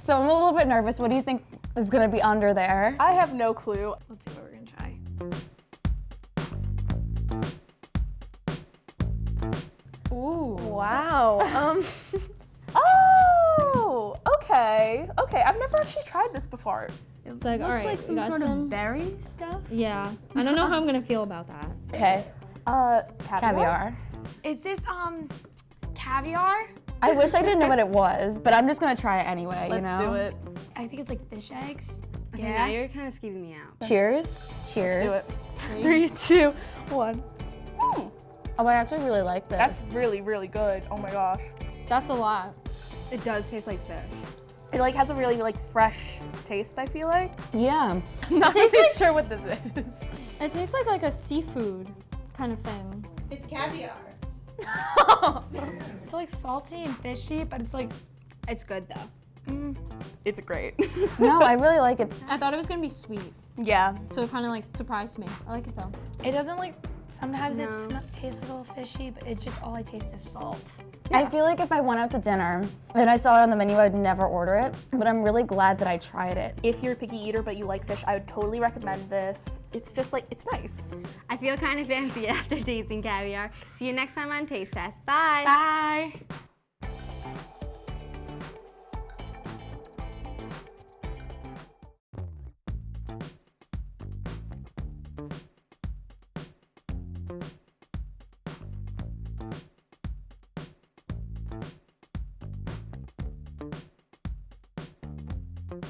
So I'm a little bit nervous. What do you think is gonna be under there? I have no clue. Let's see what we're gonna try. Ooh. Wow. Oh, okay. Okay, I've never actually tried this before. It's like, all Looks right, like we some got sort some. of berry stuff. Yeah, I don't know how I'm gonna feel about that. Okay. Caviar? Caviar. Is this caviar? I wish I didn't know what it was, but I'm just gonna try it anyway, Let's you know? do it. I think it's like fish eggs. Okay, now you're kind of skeeving me out. Cheers. Cheers. Do it. 3, 2, 1. Mm, Oh, I actually really like this. that's really, really good. Oh my gosh. That's a lot. It does taste like fish. It like has a really like fresh taste, I feel like. yeah. I'm not tastes really like- sure what this is. It tastes like a seafood kind of thing. It's caviar. It's like salty and fishy, but it's like, It's good though. It's great. No, I really like it. I thought it was gonna be sweet, Yeah. so it kind of like surprised me. I like it though. it doesn't like, sometimes No. it's not, tastes a little fishy, but it's just all I taste is salt. I feel like if I went out to dinner and I saw it on the menu, I'd never order it, but I'm really glad that I tried it. If you're a picky eater but you like fish, I would totally recommend this. It's just like, it's nice. I feel kind of fancy after tasting caviar. See you next time on Taste Test. Bye. Bye.